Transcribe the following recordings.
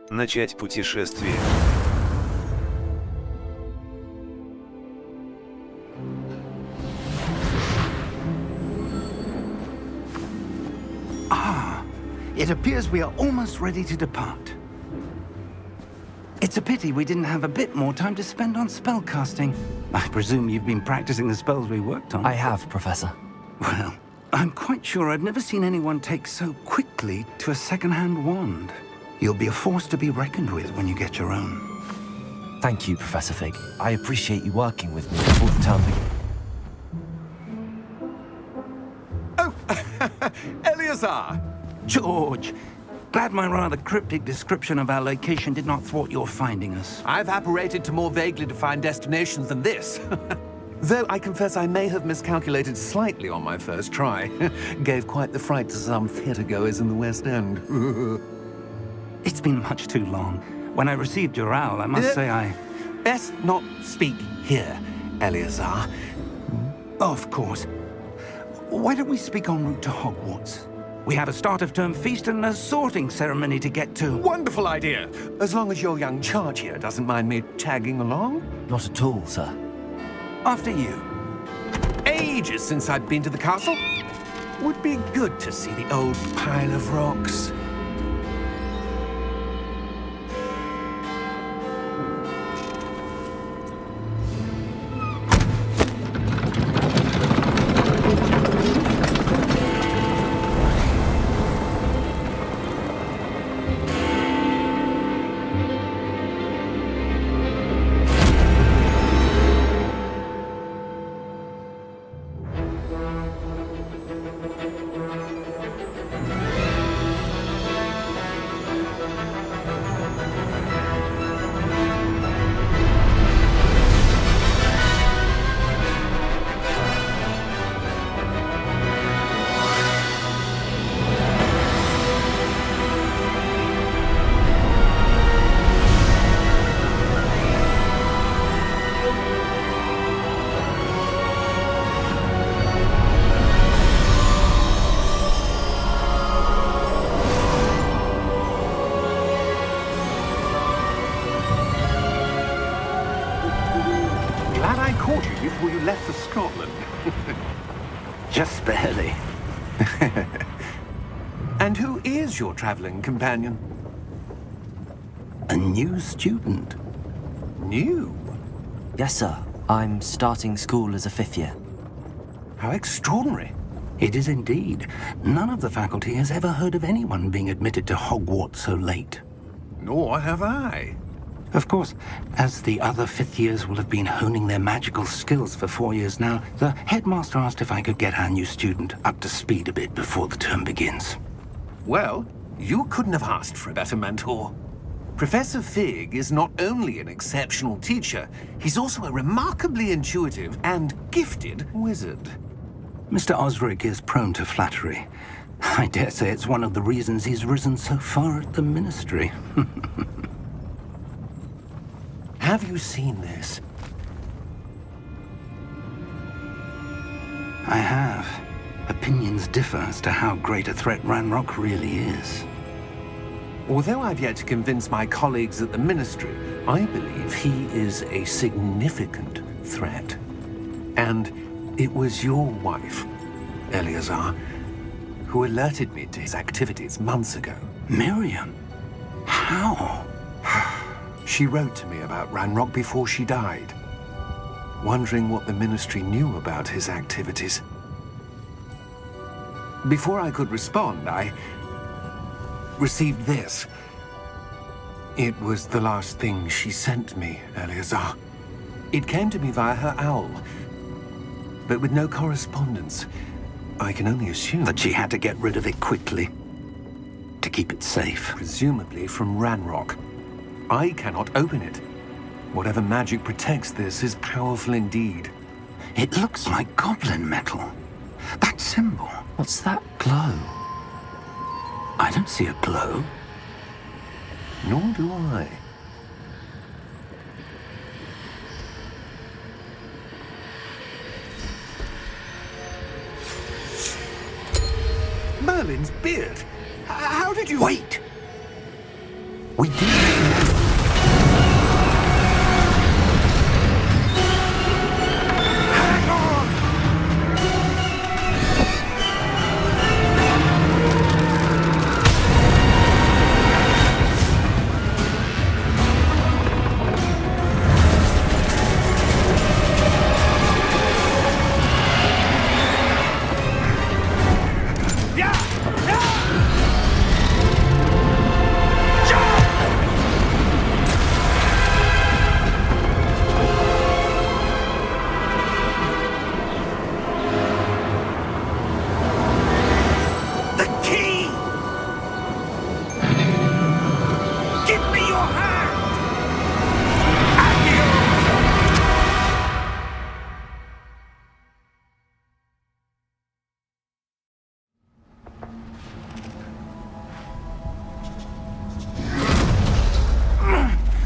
Начать путешествие. It appears we are almost ready to depart. It's a pity we didn't have a bit more time to spend on spellcasting. I presume you've been practicing the spells we worked on. I have, Professor. Well, I'm quite sure I've never seen anyone take so quickly to a second-hand wand. You'll be a force to be reckoned with when you get your own. Thank you, Professor Fig. I appreciate you working with me before the term begins. Oh, Eleazar! George, glad my rather cryptic description of our location did not thwart your finding us. I've apparated to more vaguely defined destinations than this. Though I confess I may have miscalculated slightly on my first try. Gave quite the fright to some theatre-goers in the West End. It's been much too long. When I received your owl, I must say I... Best not speak here, Eleazar. Of course. Why don't we speak en route to Hogwarts? We have a start-of-term feast and a sorting ceremony to get to. Wonderful idea! As long as your young charge here doesn't mind me tagging along. Not at all, sir. After you. Ages since I'd been to the castle. Would be good to see the old pile of rocks. Glad I caught you before you left for Scotland. Just barely. And who is your traveling companion? A new student. New? Yes, sir. I'm starting school as a 5th year. How extraordinary. It is indeed. None of the faculty has ever heard of anyone being admitted to Hogwarts so late. Nor have I. Of course, as the other 5th years will have been honing their magical skills for 4 years now, the headmaster asked if I could get our new student up to speed a bit before the term begins. Well, you couldn't have asked for a better mentor. Professor Fig is not only an exceptional teacher, he's also a remarkably intuitive and gifted wizard. Mr. Osric is prone to flattery. I dare say it's one of the reasons he's risen so far at the ministry. Have you seen this? I have. Opinions differ as to how great a threat Ranrock really is. Although I've yet to convince my colleagues at the ministry, I believe he is a significant threat. And it was your wife, Eleazar, who alerted me to his activities months ago. Miriam? How? She wrote to me about Ranrock before she died, wondering what the ministry knew about his activities. Before I could respond, I received this. It was the last thing she sent me, Eleazar. It came to me via her owl, but with no correspondence. I can only assume That she had to get rid of it quickly, to keep it safe. presumably from Ranrock. I cannot open it. Whatever magic protects this is powerful indeed. It looks like goblin metal. That symbol. What's that glow? I don't see a glow. Nor do I. Merlin's beard. How did you... Wait! We do.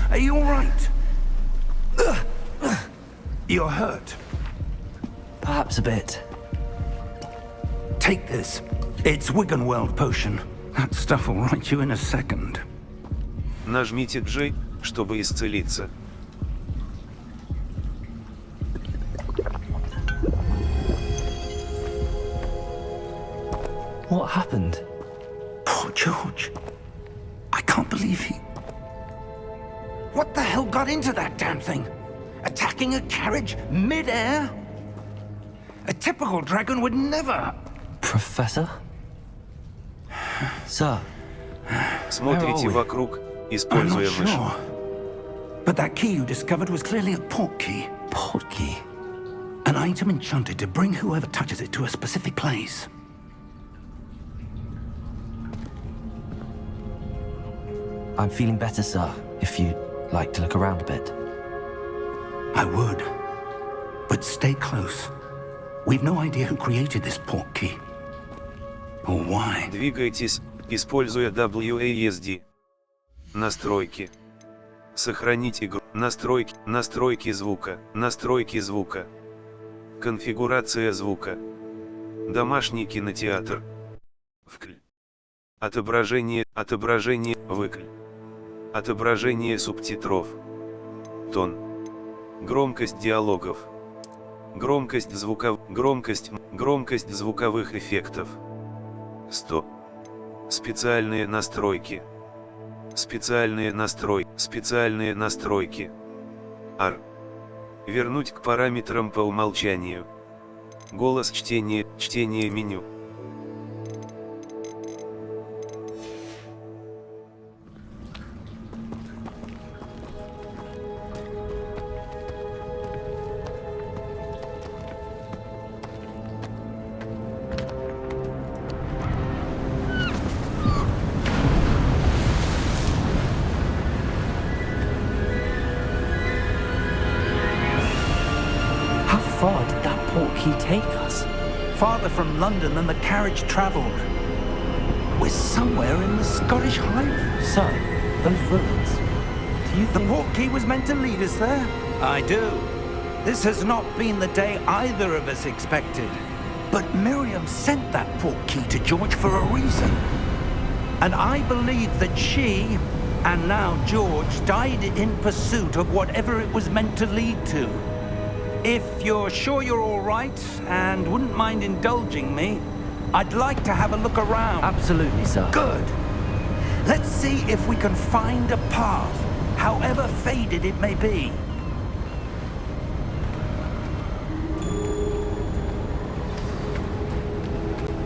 Are you all right? You're hurt. Perhaps a bit. Take this. It's Wiggenweld potion. That stuff will right you in a second. Нажмите J, чтобы исцелиться. What happened? Poor George. I can't believe he... What the hell got into that damn thing? Attacking a carriage mid-air? A typical dragon would never... Professor? Sir, Смотрите вокруг, используя I'm not мышь. sure. But that key you discovered was clearly a port key. port key. An item enchanted to bring whoever touches it to a specific place. I'm feeling better, sir, if you'd like to look around a bit. I would. But stay close. We've no idea who created this port key. Or why. Двигайтесь, используя WASD. Настройки. Сохранить игру. Настройки. Настройки звука. Настройки звука. Конфигурация звука. Домашний кинотеатр. Вкль. Отображение. Отображение. Выкль. Отображение субтитров. Тон. Громкость диалогов. Громкость звуковых эффектов. 100. Специальные настройки. Специальные настройки. R. Вернуть к параметрам по умолчанию. Голос чтение меню. How far did that port key take us? Farther from London than the carriage travelled. We're somewhere in the Scottish Highlands. Sir, those ruins. Do you The think... port key was meant to lead us there? I do. This has not been the day either of us expected. But Miriam sent that port key to George for a reason. And I believe that she, and now George, died in pursuit of whatever it was meant to lead to. If you're sure you're all right and wouldn't mind indulging me, I'd like to have a look around. Absolutely, sir. Good. Let's see if we can find a path, however faded it may be.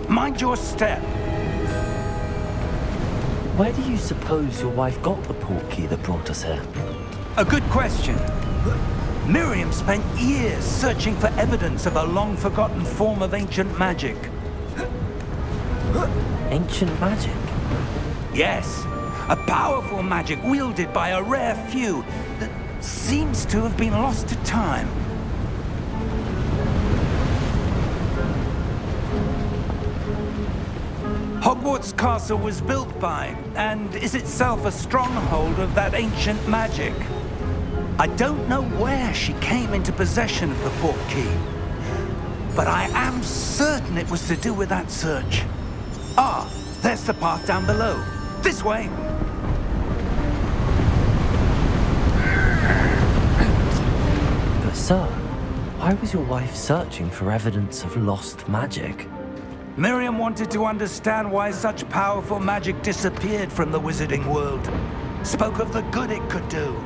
Mind your step. Where do you suppose your wife got the port key that brought us here? A good question. Miriam spent years searching for evidence of a long-forgotten form of ancient magic. Ancient magic? Yes, a powerful magic wielded by a rare few that seems to have been lost to time. Hogwarts Castle was built by, and is itself a stronghold of that ancient magic. I don't know where she came into possession of the port key, but I am certain it was to do with that search. Ah, there's the path down below. This way. Sir, why was your wife searching for evidence of lost magic? Miriam wanted to understand why such powerful magic disappeared from the wizarding world. Spoke of the good it could do.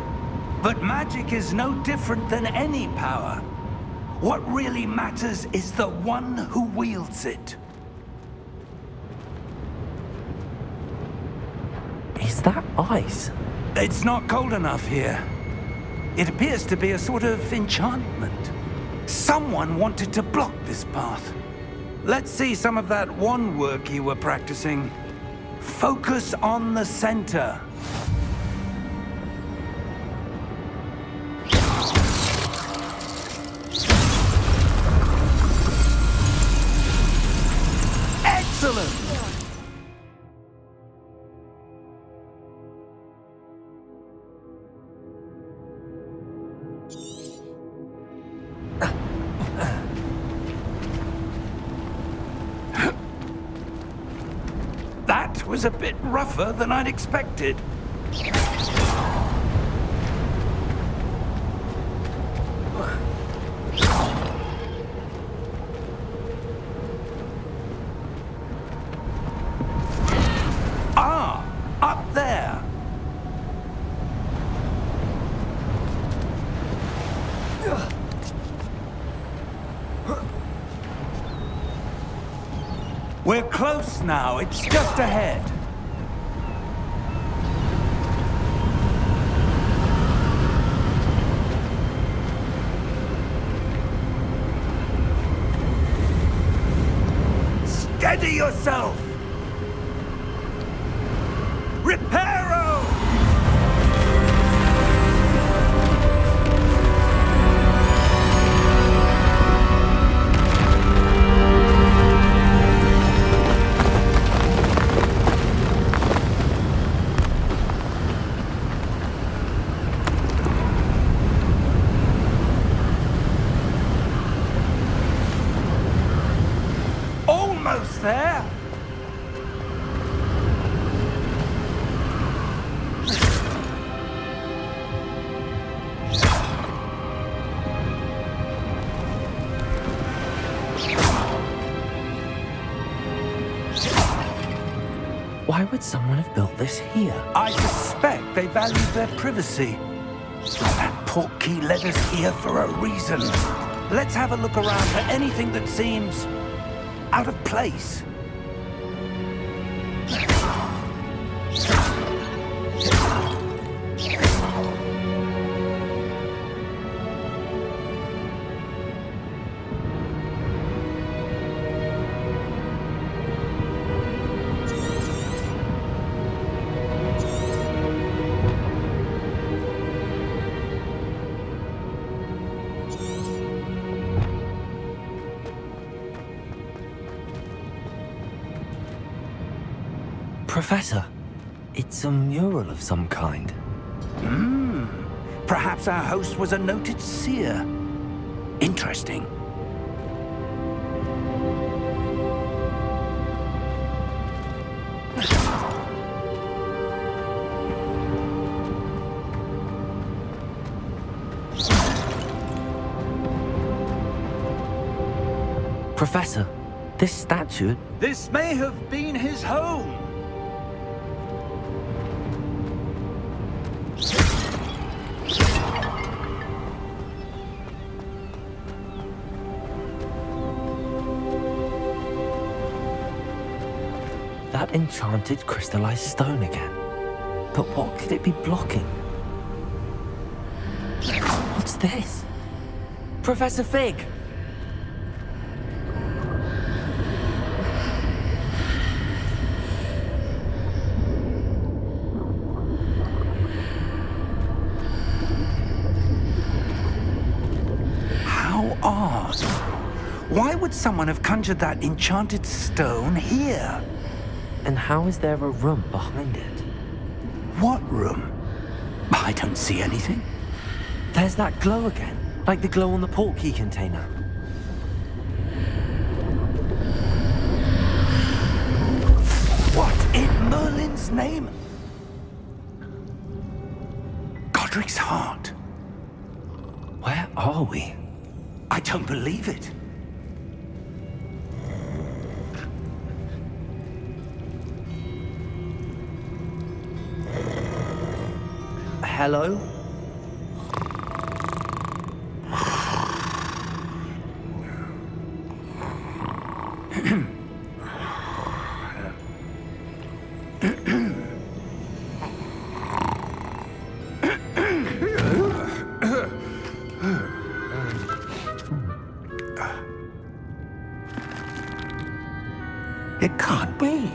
But magic is no different than any power. What really matters is the one who wields it. Is that ice? It's not cold enough here. It appears to be a sort of enchantment. Someone wanted to block this path. Let's see some of that wand work you were practicing. Focus on the center. Excellent! That was a bit rougher than I'd expected. Ah, up there. We're close now. It's just ahead. Steady yourself! Reparo! Almost there! Why would someone have built this here? I suspect they value their privacy. That portkey led us here for a reason. Let's have a look around for anything that seems out of place. Professor, it's a mural of some kind. Perhaps our host was a noted seer. Interesting. Professor, this statue... This may have been his home. That enchanted crystallized stone again. But what could it be blocking? What's this? Professor Fig! How odd. Why would someone have conjured that enchanted stone here? And how is there a room behind it? What room? I don't see anything. There's that glow again, like the glow on the portkey container. What in Merlin's name? Godric's heart. Where are we? I don't believe it. Hello? It can't be.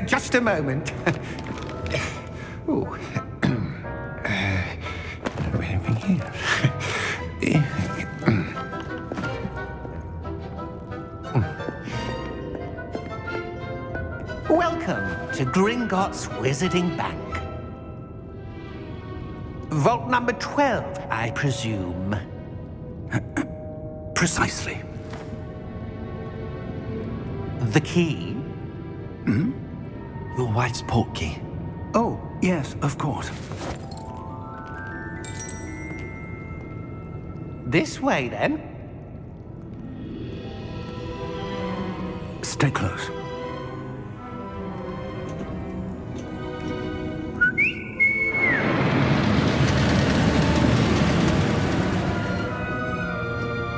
Just a moment. Ooh. Anything here? Welcome to Gringotts Wizarding Bank. Vault number 12, I presume. Precisely. The key? Your wife's portkey. Oh, yes, of course. This way, then. Stay close.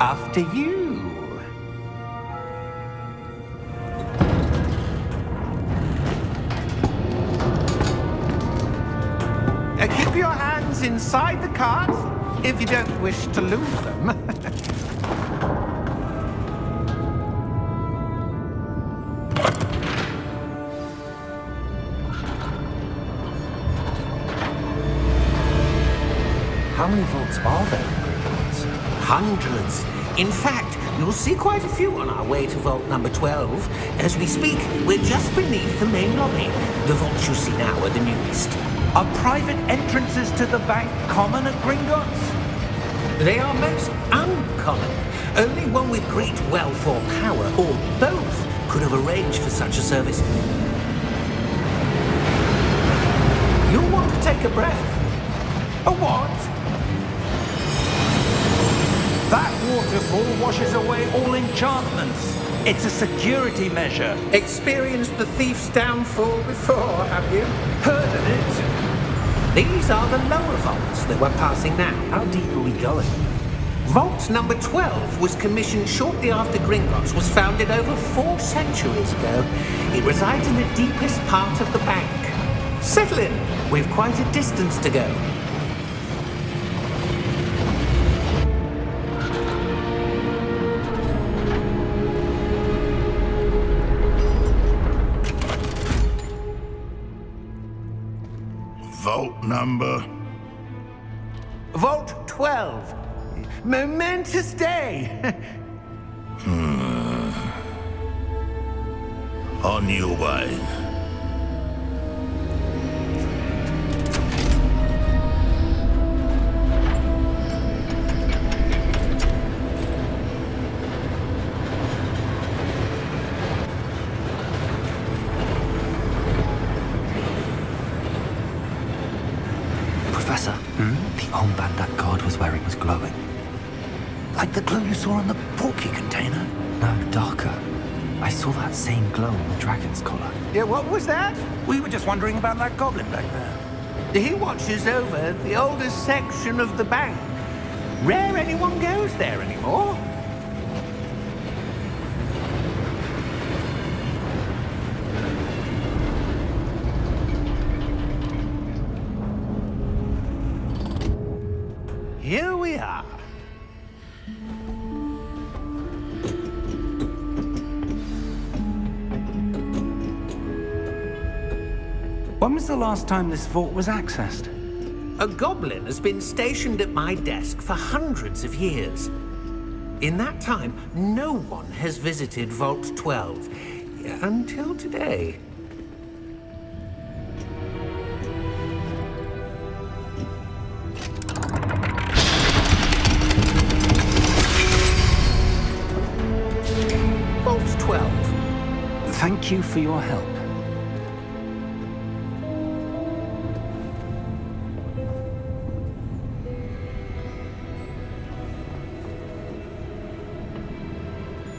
After you. Keep your hands inside the cart if you don't wish to lose them. How many vaults are there in Gringotts? Hundreds. In fact, you'll see quite a few on our way to vault number 12. As we speak, we're just beneath the main lobby. The vaults you see now are the newest. Are private entrances to the bank common at Gringotts? They are most uncommon. Only one with great wealth or power, or both, could have arranged for such a service. You'll want to take a breath. A what? That waterfall washes away all enchantments. It's a security measure. Experienced the thief's downfall before, have you? Heard of it? These are the lower vaults that we're passing now. How deep are we going? Vault number 12 was commissioned shortly after Gringotts was founded over 4 centuries ago. It resides in the deepest part of the bank. Settle in. We've quite a distance to go. Vault number? Vault 12. Momentous day. On your way. Professor, the armband that guard was wearing was glowing. Like the glow you saw on the portkey container? No, darker. I saw that same glow on the dragon's collar. Yeah, what was that? We were just wondering about that goblin back there. He watches over the oldest section of the bank. Rare anyone goes there anymore. Here we are. When was the last time this vault was accessed? A goblin has been stationed at my desk for hundreds of years. In that time, no one has visited Vault 12. Until today. Vault 12. Thank you for your help.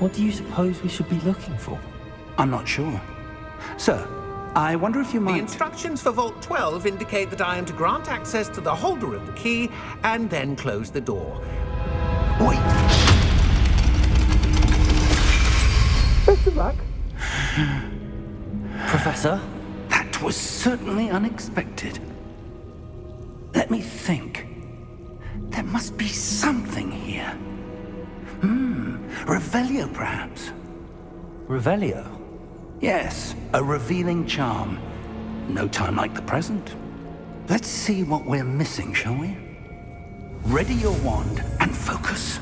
What do you suppose we should be looking for? I'm not sure. Sir, I wonder if you The might... instructions for Vault 12 indicate that I am to grant access to the holder of the key and then close the door. Wait! Best of luck. Professor? That was certainly unexpected. Let me think. There must be something here. Revelio, perhaps? Revelio? Yes, a revealing charm. No time like the present. Let's see what we're missing, shall we? Ready your wand and focus.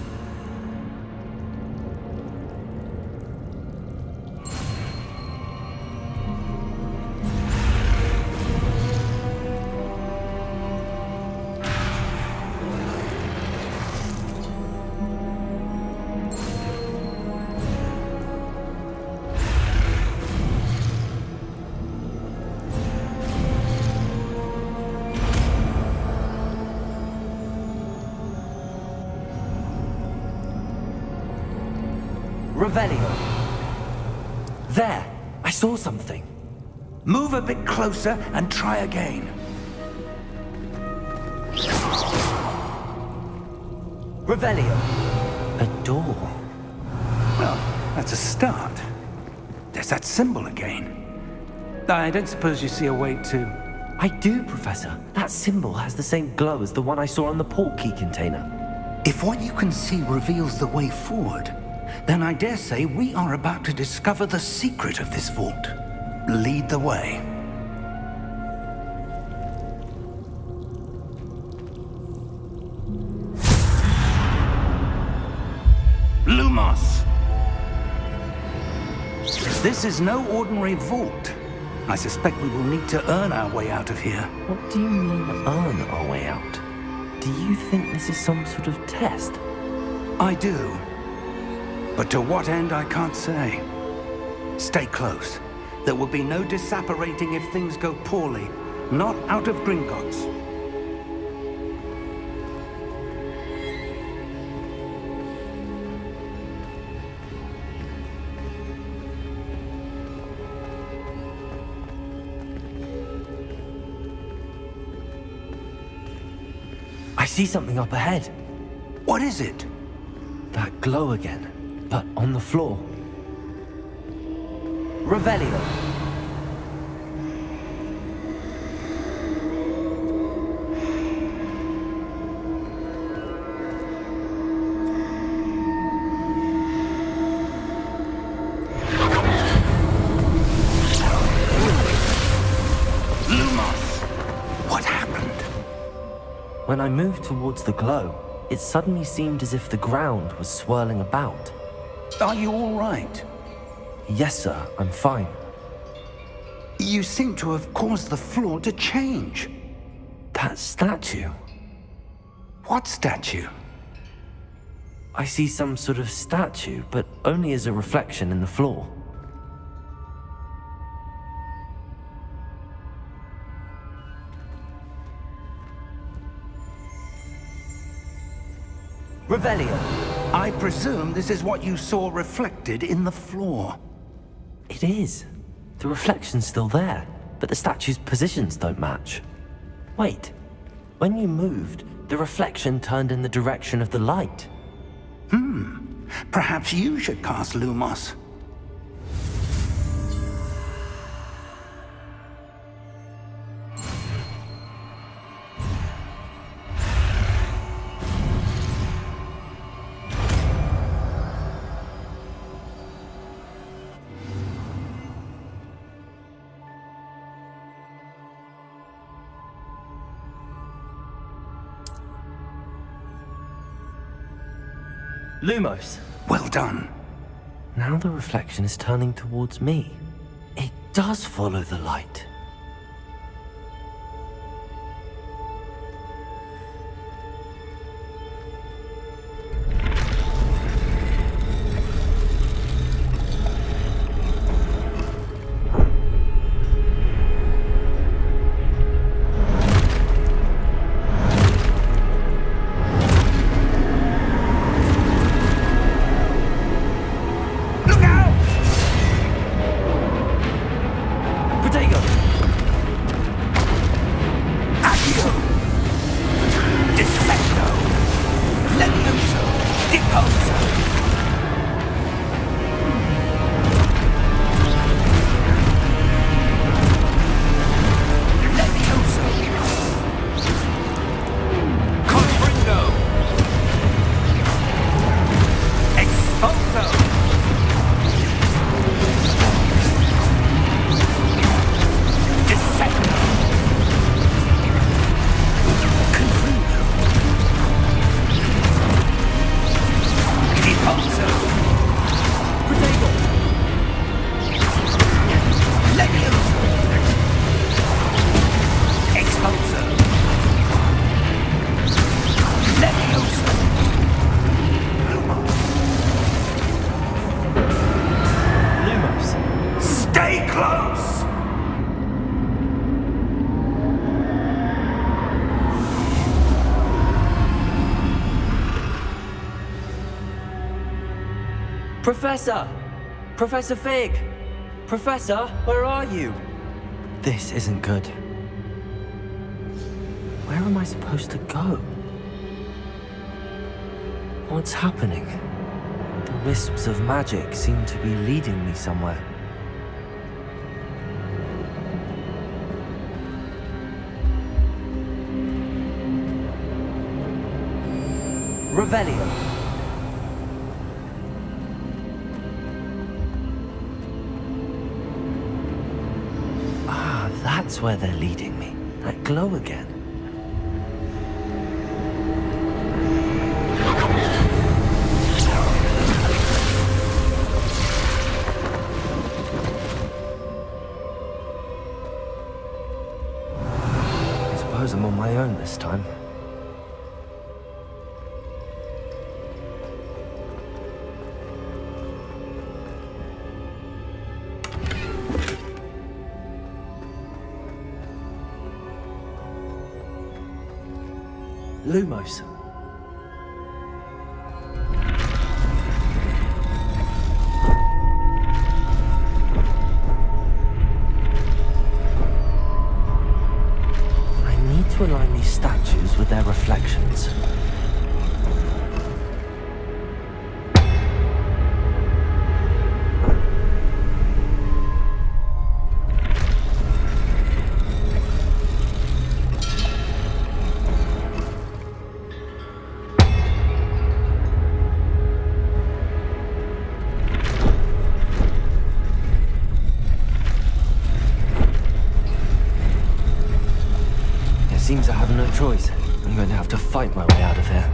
Revelio. There! I saw something. Move a bit closer and try again. Revelio. A door. Well, that's a start. There's that symbol again. I don't suppose you see a way to... I do, Professor. That symbol has the same glow as the one I saw on the port key container. If what you can see reveals the way forward, then I dare say we are about to discover the secret of this vault. Lead the way. Lumos! This is no ordinary vault. I suspect we will need to earn our way out of here. What do you mean, earn our way out? Do you think this is some sort of test? I do. But to what end, I can't say. Stay close. There will be no disapparating if things go poorly. Not out of Gringotts. I see something up ahead. What is it? That glow again, but on the floor. Revelio. Lumos! What happened? When I moved towards the glow, it suddenly seemed as if the ground was swirling about. Are you all right? Yes, sir, I'm fine. You seem to have caused the floor to change. That statue. What statue? I see some sort of statue, but only as a reflection in the floor. Revelio. I presume this is what you saw reflected in the floor. It is. The reflection's still there, but the statue's positions don't match. Wait. When you moved, the reflection turned in the direction of the light. Perhaps you should cast Lumos. Lumos. Well done. Now the reflection is turning towards me. It does follow the light. close! Professor! Professor Fig! Professor, where are you? This isn't good. Where am I supposed to go? What's happening? The wisps of magic seem to be leading me somewhere. Revelio. Ah, that's where they're leading me. That glow again. I suppose I'm on my own this time. Lumos. I need to align these statues with their reflections. Seems I have no choice. I'm going to have to fight my way out of here.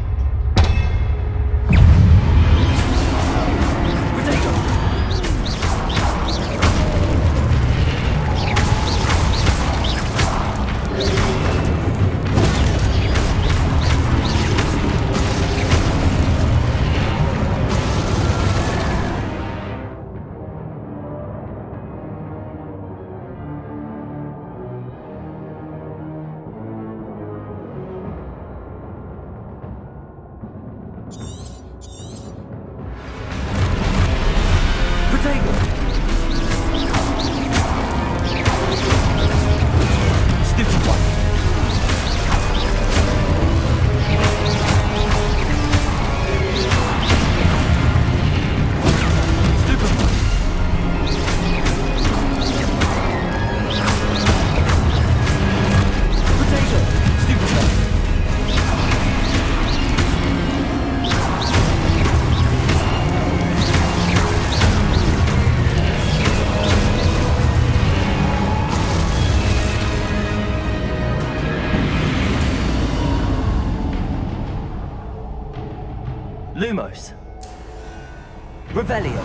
Lumos. Revelio.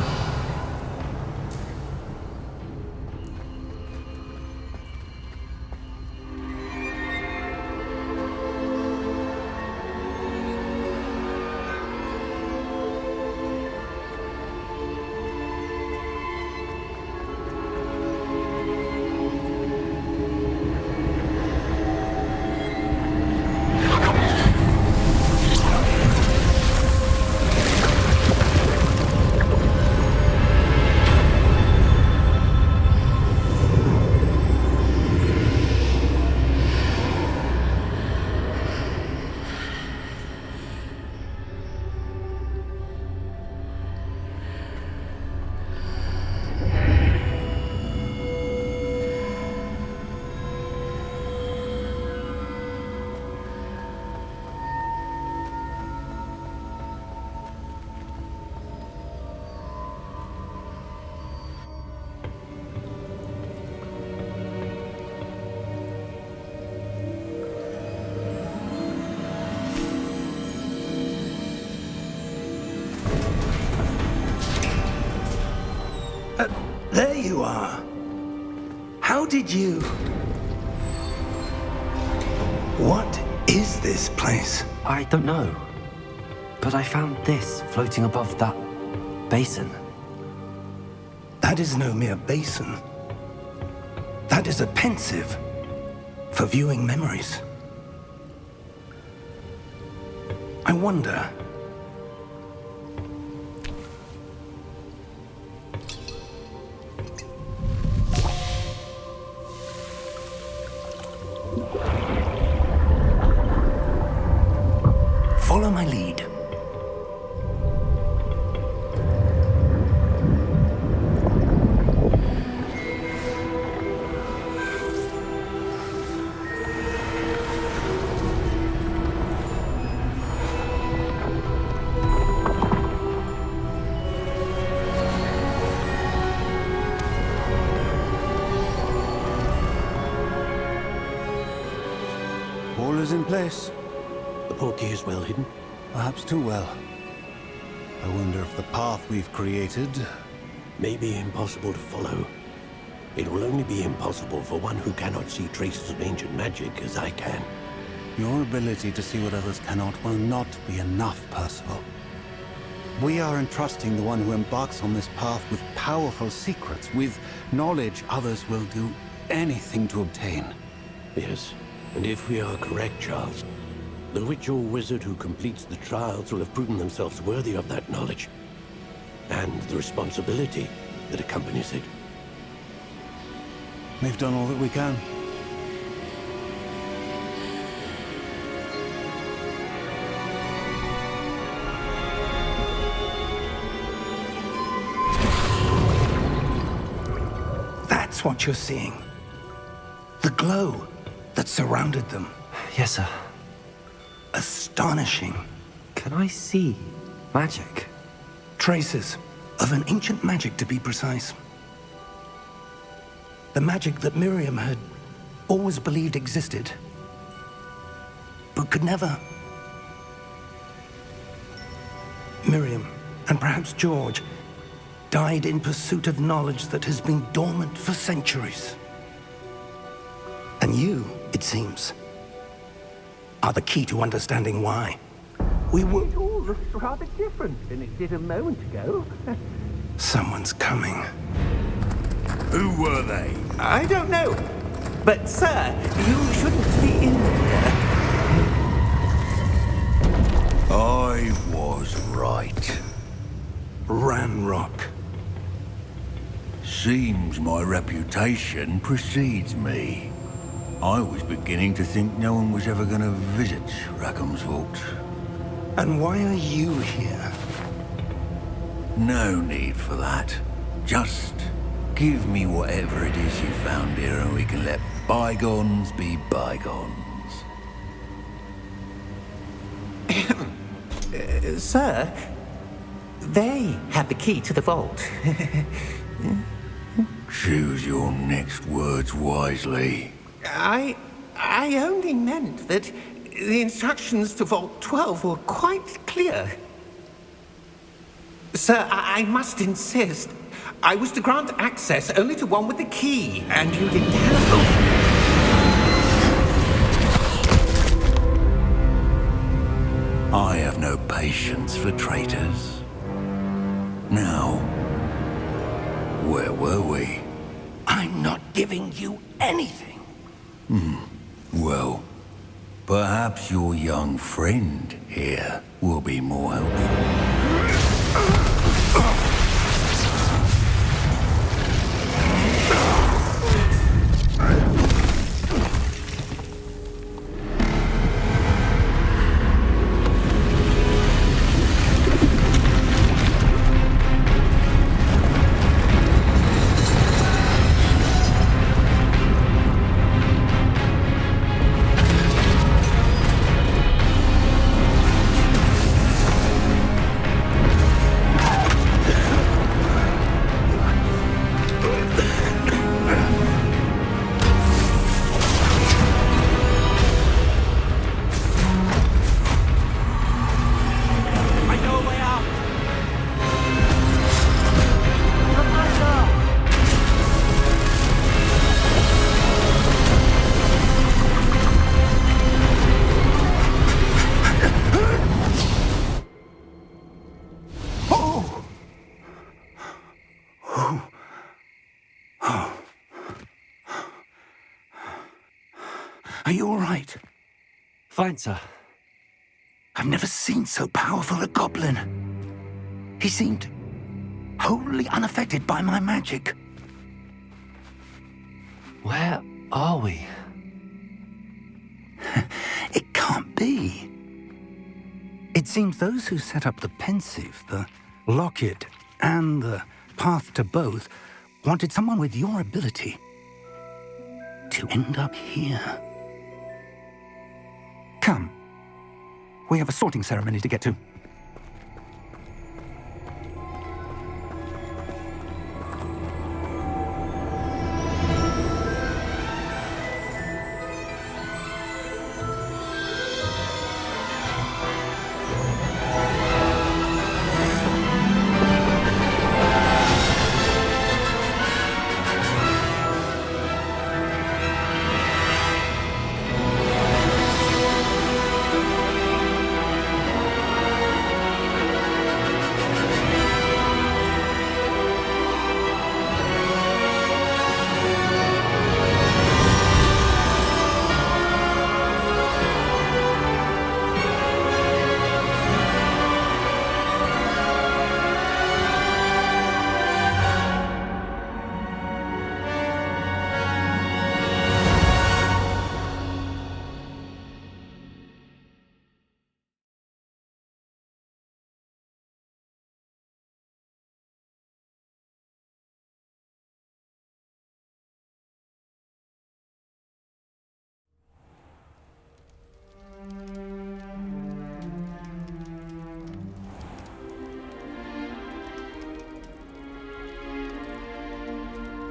There you are. How did you... What is this place? I don't know. But I found this floating above that basin. That is no mere basin. That is a pensive for viewing memories. I wonder... Follow my lead. All is in place. The portkey is well hidden. Perhaps too well. I wonder if the path we've created... May be impossible to follow. It will only be impossible for one who cannot see traces of ancient magic as I can. Your ability to see what others cannot will not be enough, Percival. We are entrusting the one who embarks on this path with powerful secrets, with knowledge others will do anything to obtain. Yes, and if we are correct, Charles, the witch or wizard who completes the trials will have proven themselves worthy of that knowledge, and the responsibility that accompanies it. We've done all that we can. That's what you're seeing. The glow that surrounded them. Yes, sir. Astonishing. Can I see magic? Traces of an ancient magic, to be precise. The magic that Miriam had always believed existed, but could never. Miriam, and perhaps George, died in pursuit of knowledge that has been dormant for centuries. And you, it seems, are the key to understanding why. We were... It all looks rather different than it did a moment ago. Someone's coming. Who were they? I don't know. But, sir, you shouldn't be in here. I was right. Ranrock. Seems my reputation precedes me. I was beginning to think no one was ever going to visit Rackham's vault. And why are you here? No need for that. Just give me whatever it is you found here and we can let bygones be bygones. Sir, they have the key to the vault. Choose your next words wisely. I only meant that the instructions to Vault 12 were quite clear. Sir, I must insist. I was to grant access only to one with the key, and you didn't have... I have no patience for traitors. Now, where were we? I'm not giving you anything. Well, perhaps your young friend here will be more helpful. Are you all right? Fine, sir. I've never seen so powerful a goblin. He seemed wholly unaffected by my magic. Where are we? It can't be. It seems those who set up the pensive, the locket, and the path to both wanted someone with your ability to end up here. Come. We have a sorting ceremony to get to.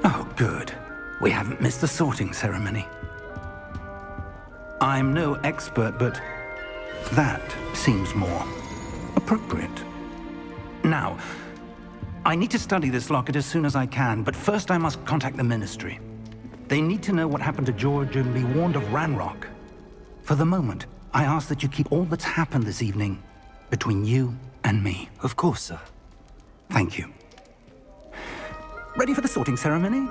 Oh, good. We haven't missed the sorting ceremony. I'm no expert, but that seems more appropriate. Now, I need to study this locket as soon as I can, but first I must contact the Ministry. They need to know what happened to George and be warned of Ranrock. For the moment, I ask that you keep all that's happened this evening between you and me. Of course, sir. Thank you. Ready for the sorting ceremony?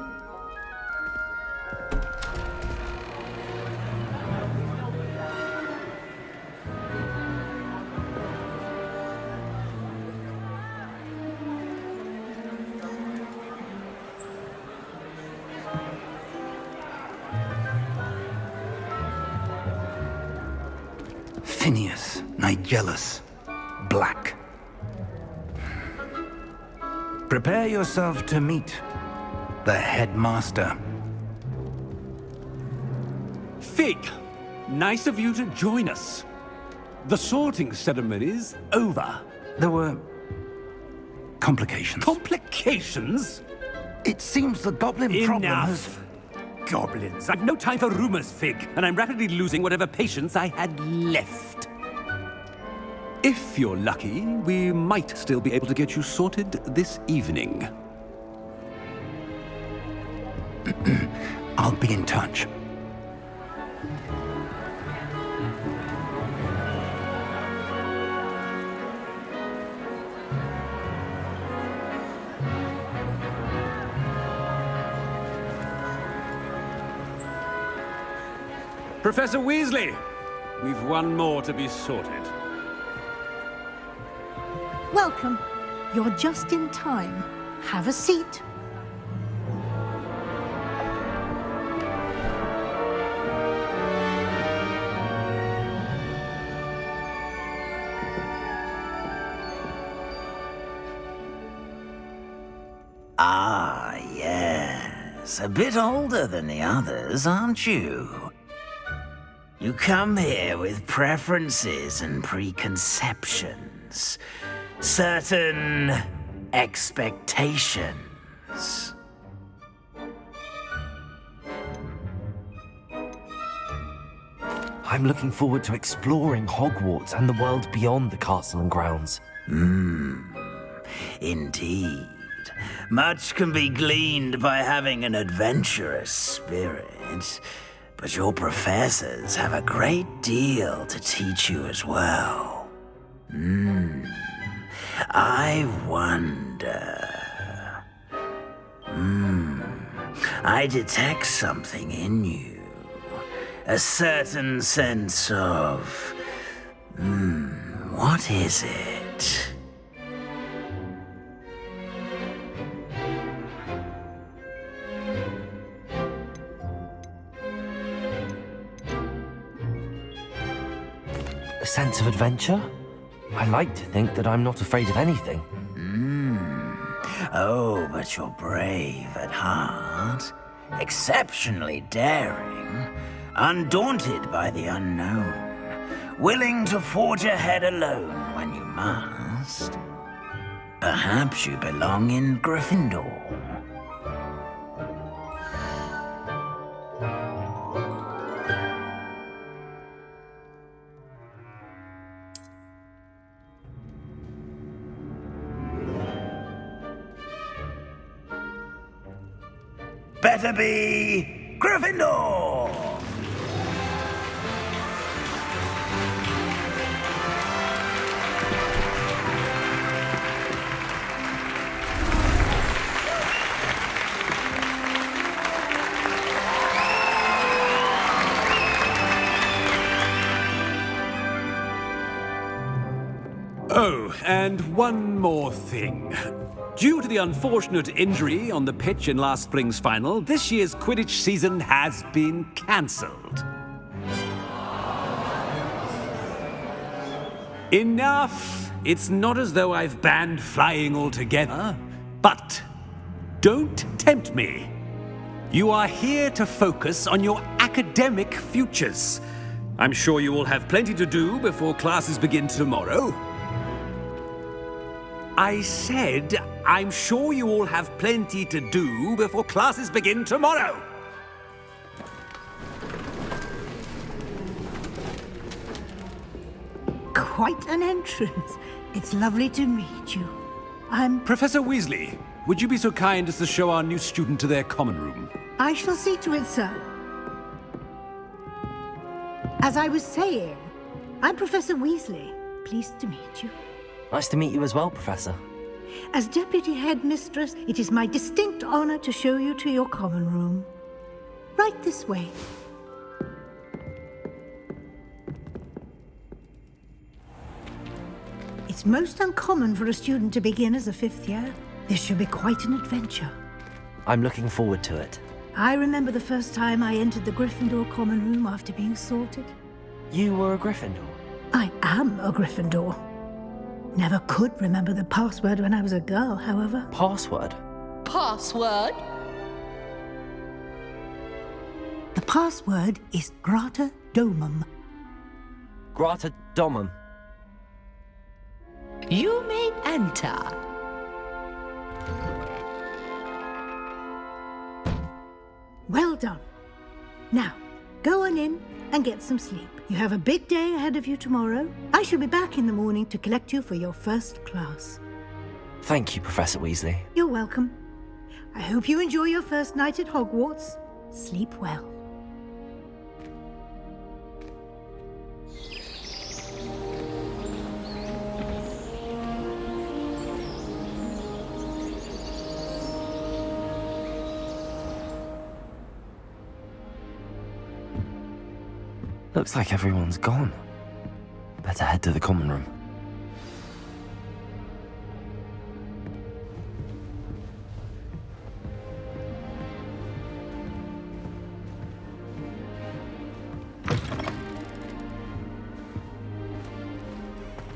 Phineas, Nigellus, Black. Prepare yourself to meet the headmaster. Fig, nice of you to join us. The sorting ceremony's over. There were complications. Complications? It seems the goblin problem has... Enough. Goblins. I've no time for rumors, Fig, and I'm rapidly losing whatever patience I had left. If you're lucky, we might still be able to get you sorted this evening. I'll be in touch. Professor Weasley, we've one more to be sorted. Welcome. You're just in time. Have a seat. Ah, yes. A bit older than the others, aren't you? You come here with preferences and preconceptions. Certain expectations. I'm looking forward to exploring Hogwarts and the world beyond the castle and grounds. Indeed. Much can be gleaned by having an adventurous spirit, but your professors have a great deal to teach you as well. I wonder... I detect something in you. A certain sense of... what is it? A sense of adventure? I like to think that I'm not afraid of anything. Oh, but you're brave at heart. Exceptionally daring. Undaunted by the unknown. Willing to forge ahead alone when you must. Perhaps you belong in Gryffindor. Better be Gryffindor! Oh, and one more thing. Due to the unfortunate injury on the pitch in last spring's final, this year's Quidditch season has been cancelled. Enough! It's not as though I've banned flying altogether, but don't tempt me. You are here to focus on your academic futures. I'm sure you will have plenty to do before classes begin tomorrow. I said, I'm sure you all have plenty to do before classes begin tomorrow. Quite an entrance. It's lovely to meet you. I'm... Professor Weasley, would you be so kind as to show our new student to their common room? I shall see to it, sir. As I was saying, I'm Professor Weasley. Pleased to meet you. Nice to meet you as well, Professor. As Deputy Headmistress, it is my distinct honor to show you to your common room. Right this way. It's most uncommon for a student to begin as a fifth year. This should be quite an adventure. I'm looking forward to it. I remember the first time I entered the Gryffindor common room after being sorted. You were a Gryffindor? I am a Gryffindor. Never could remember the password when I was a girl, however. Password? Password? The password is Grata Domum. Grata Domum. You may enter. Well done. Now, go on in and get some sleep. You have a big day ahead of you tomorrow. I shall be back in the morning to collect you for your first class. Thank you, Professor Weasley. You're welcome. I hope you enjoy your first night at Hogwarts. Sleep well. Looks like everyone's gone. Better head to the common room.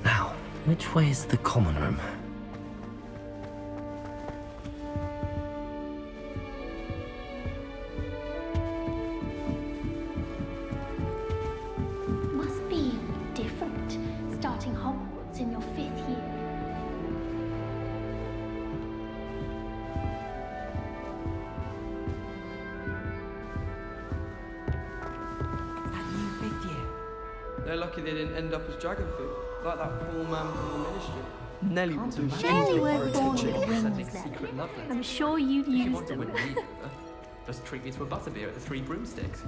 Now, which way is the common room? They're lucky they didn't end up as dragon food, like that poor man from the ministry. Nelly will do Surely we're born with wings, secret love letters. I'm sure you'd If you use want to them. win me over, just treat me to a butterbeer at the Three Broomsticks.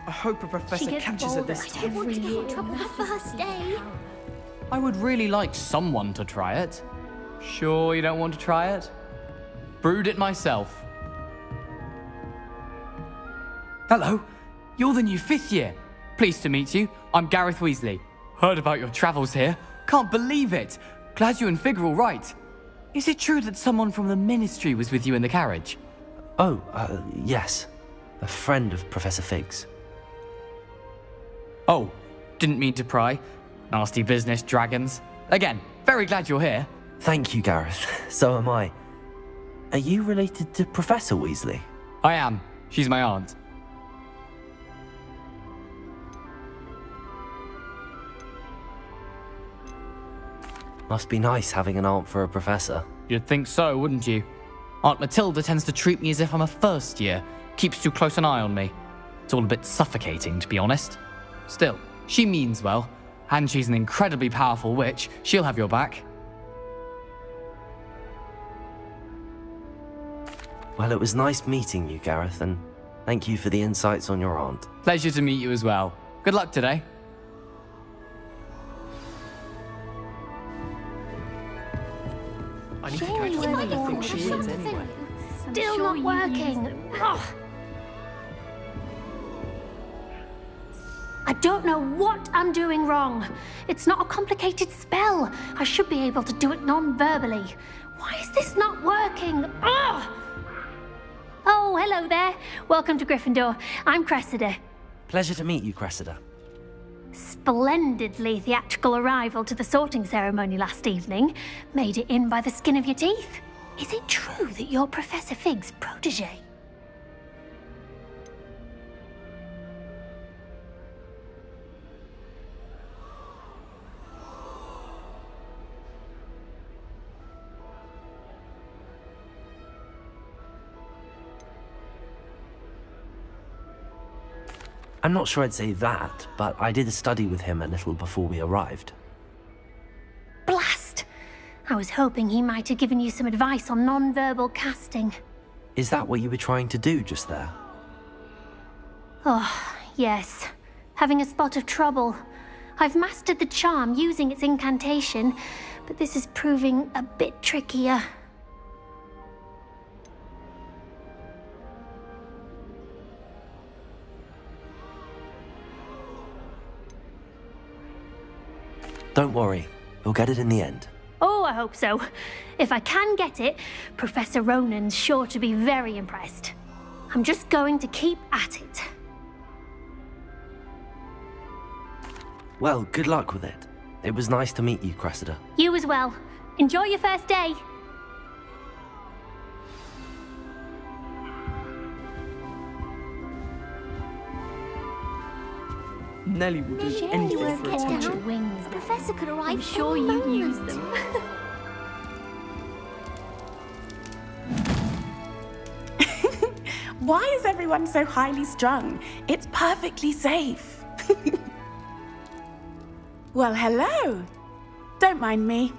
I hope a professor catches her this time. I want to get on top of the first day. I would really like someone to try it. Sure you don't want to try it? Brewed it myself. Hello. You're the new 5th year. Pleased to meet you. I'm Gareth Weasley. Heard about your travels here. Can't believe it. Glad you and Fig are all right. Is it true that someone from the Ministry was with you in the carriage? Oh, yes. A friend of Professor Fig's. Oh, didn't mean to pry. Nasty business, dragons. Again, very glad you're here. Thank you, Gareth. So am I. Are you related to Professor Weasley? I am. She's my aunt. Must be nice having an aunt for a professor. You'd think so, wouldn't you? Aunt Matilda tends to treat me as if I'm a first year. Keeps too close an eye on me. It's all a bit suffocating, to be honest. Still, she means well. And she's an incredibly powerful witch. She'll have your back. Well, it was nice meeting you, Gareth, and thank you for the insights on your aunt. Pleasure to meet you as well. Good luck today. I need to catch up with I think she is anyway. Still not working. Ugh. I don't know what I'm doing wrong. It's not a complicated spell. I should be able to do it non-verbally. Why is this not working? Ugh. Oh, hello there. Welcome to Gryffindor. I'm Cressida. Pleasure to meet you, Cressida. Splendidly theatrical arrival to the sorting ceremony last evening. Made it in by the skin of your teeth. Is it true that you're Professor Fig's protege? I'm not sure I'd say that, but I did study with him a little before we arrived. Blast! I was hoping he might have given you some advice on non-verbal casting. Is that what you were trying to do just there? Oh, yes. Having a spot of trouble. I've mastered the charm using its incantation, but this is proving a bit trickier. Don't worry, we'll get it in the end. Oh, I hope so. If I can get it, Professor Ronan's sure to be very impressed. I'm just going to keep at it. Well, good luck with it. It was nice to meet you, Cressida. You as well. Enjoy your first day. Nellie will do anything for attention. Wings. The professor could arrive. I'm sure you'd use them. Why is everyone so highly strung? It's perfectly safe. Well, hello. Don't mind me.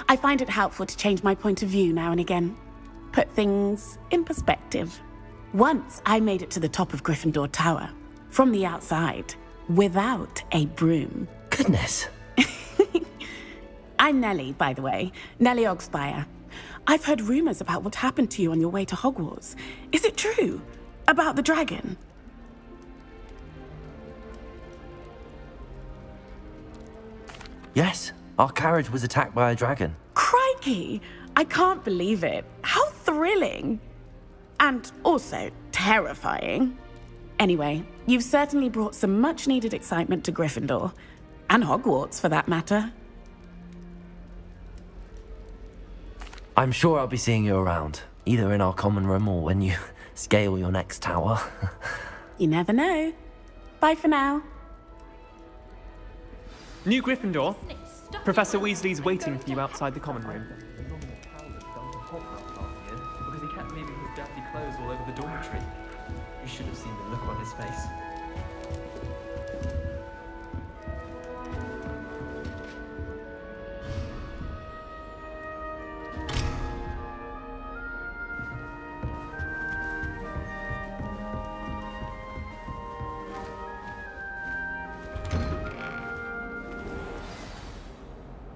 I find it helpful to change my point of view now and again. Put things in perspective. Once I made it to the top of Gryffindor Tower, from the outside, without a broom. Goodness. I'm Nellie, by the way. Nellie Ogspire. I've heard rumors about what happened to you on your way to Hogwarts. Is it true? About the dragon? Yes, our carriage was attacked by a dragon. Crikey! I can't believe it. How thrilling! And also terrifying. Anyway, you've certainly brought some much-needed excitement to Gryffindor. And Hogwarts, for that matter. I'm sure I'll be seeing you around, either in our common room or when you scale your next tower. You never know. Bye for now. New Gryffindor. Professor Weasley's waiting for you outside the common room. Because he kept leaving his dirty clothes all over the dormitory. You should have seen the look on his face.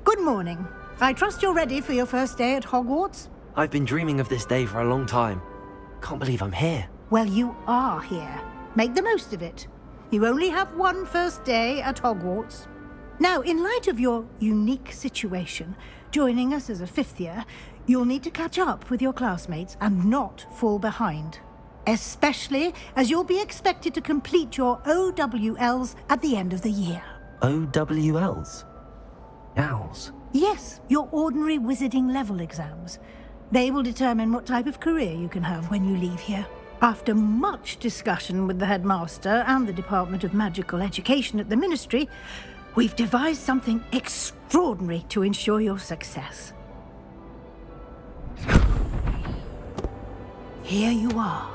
Good morning. I trust you're ready for your first day at Hogwarts? I've been dreaming of this day for a long time. Can't believe I'm here. Well, you are here. Make the most of it. You only have one first day at Hogwarts. Now, in light of your unique situation, joining us as a fifth year, you'll need to catch up with your classmates and not fall behind. Especially as you'll be expected to complete your OWLs at the end of the year. OWLs? Owls? Yes, your ordinary wizarding level exams. They will determine what type of career you can have when you leave here. After much discussion with the headmaster and the Department of Magical Education at the Ministry, we've devised something extraordinary to ensure your success. Here you are.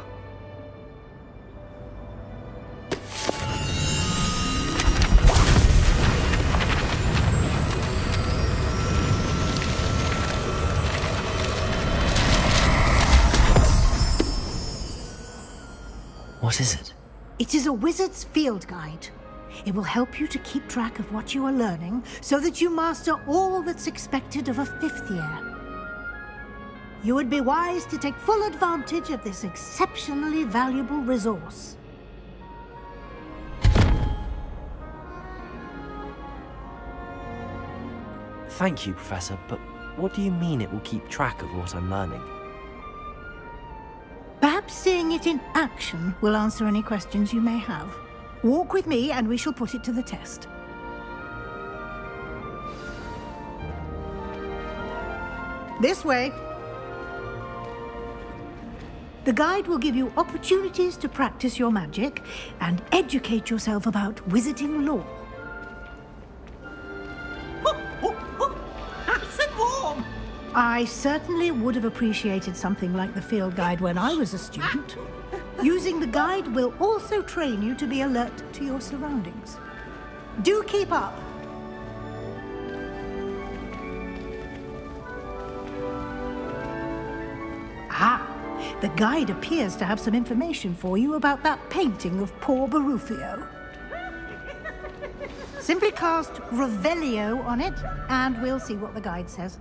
What is it? It is a wizard's field guide. It will help you to keep track of what you are learning so that you master all that's expected of a fifth year. You would be wise to take full advantage of this exceptionally valuable resource. Thank you, Professor, but what do you mean it will keep track of what I'm learning? Perhaps seeing it in action will answer any questions you may have. Walk with me and we shall put it to the test. This way. The guide will give you opportunities to practice your magic and educate yourself about wizarding lore. Nice and warm. I certainly would have appreciated something like the field guide when I was a student. Using the guide will also train you to be alert to your surroundings. Do keep up. Ah, the guide appears to have some information for you about that painting of poor Barufio. Simply cast Revelio on it, and we'll see what the guide says.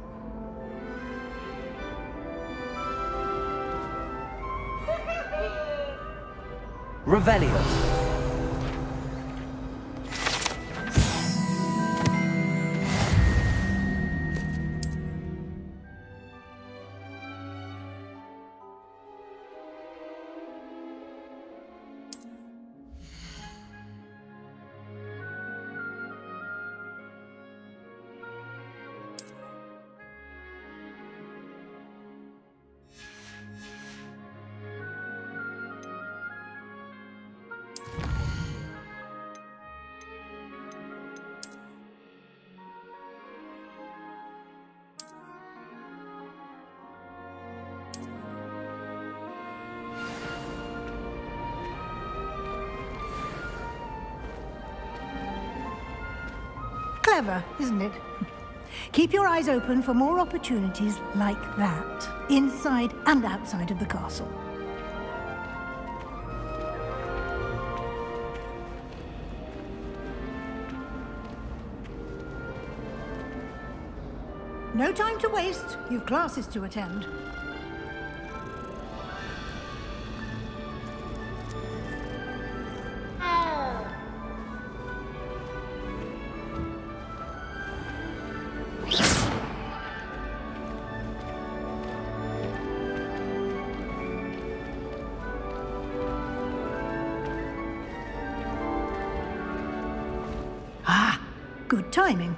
Revelio. Clever, isn't it? Keep your eyes open for more opportunities like that, inside and outside of the castle. No time to waste. You've classes to attend. Ah, good timing.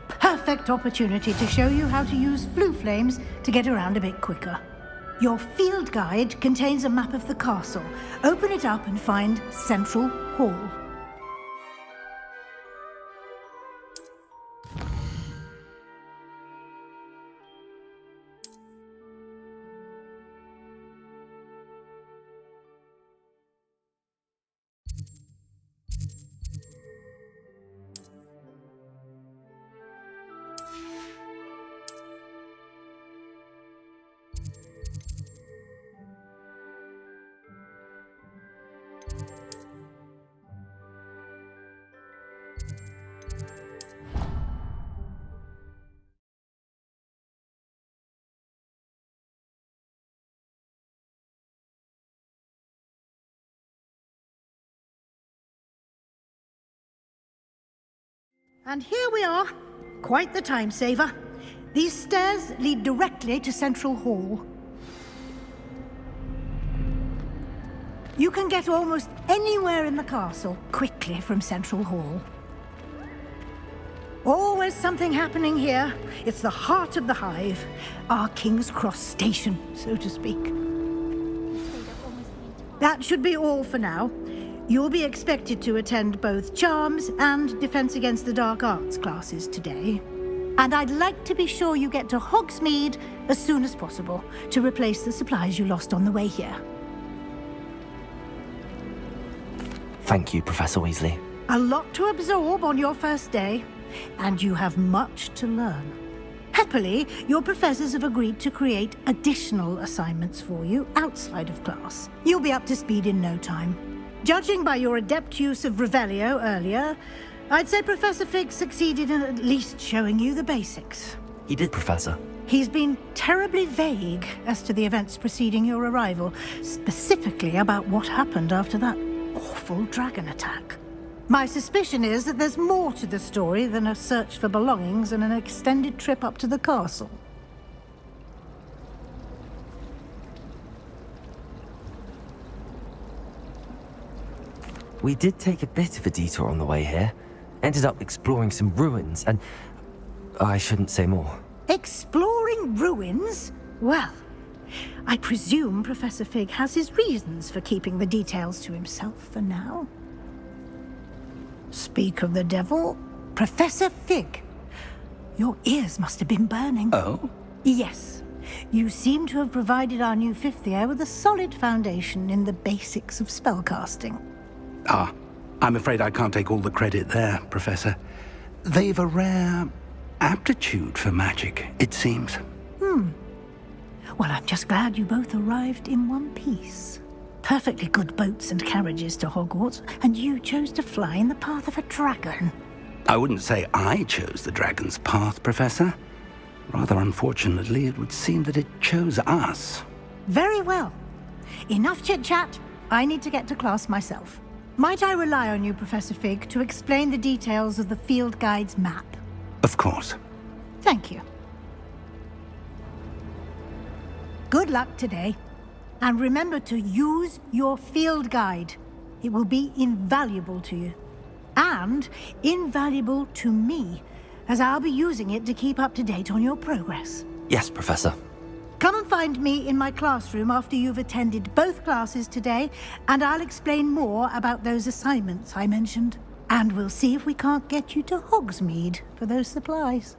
Perfect opportunity to show you how to use flue flames to get around a bit quicker. Your field guide contains a map of the castle. Open it up and find Central Hall. And here we are. Quite the time saver. These stairs lead directly to Central Hall. You can get almost anywhere in the castle quickly from Central Hall. Always something happening here. It's the heart of the hive. Our King's Cross station, so to speak. That should be all for now. You'll be expected to attend both Charms and Defense Against the Dark Arts classes today. And I'd like to be sure you get to Hogsmeade as soon as possible to replace the supplies you lost on the way here. Thank you, Professor Weasley. A lot to absorb on your first day, and you have much to learn. Happily, your professors have agreed to create additional assignments for you outside of class. You'll be up to speed in no time. Judging by your adept use of Revelio earlier, I'd say Professor Fig succeeded in at least showing you the basics. He did, Professor. He's been terribly vague as to the events preceding your arrival, specifically about what happened after that awful dragon attack. My suspicion is that there's more to the story than a search for belongings and an extended trip up to the castle. We did take a bit of a detour on the way here. Ended up exploring some ruins and... I shouldn't say more. Exploring ruins? Well, I presume Professor Fig has his reasons for keeping the details to himself for now. Speak of the devil, Professor Fig. Your ears must have been burning. Oh? Yes. You seem to have provided our new fifth year with a solid foundation in the basics of spellcasting. Ah, I'm afraid I can't take all the credit there, Professor. They've a rare aptitude for magic, it seems. Well, I'm just glad you both arrived in one piece. Perfectly good boats and carriages to Hogwarts, and you chose to fly in the path of a dragon. I wouldn't say I chose the dragon's path, Professor. Rather unfortunately, it would seem that it chose us. Very well. Enough chit-chat. I need to get to class myself. Might I rely on you, Professor Fig, to explain the details of the field guide's map? Of course. Thank you. Good luck today. And remember to use your field guide. It will be invaluable to you. And invaluable to me, as I'll be using it to keep up to date on your progress. Yes, Professor. Come and find me in my classroom after you've attended both classes today, and I'll explain more about those assignments I mentioned. And we'll see if we can't get you to Hogsmeade for those supplies.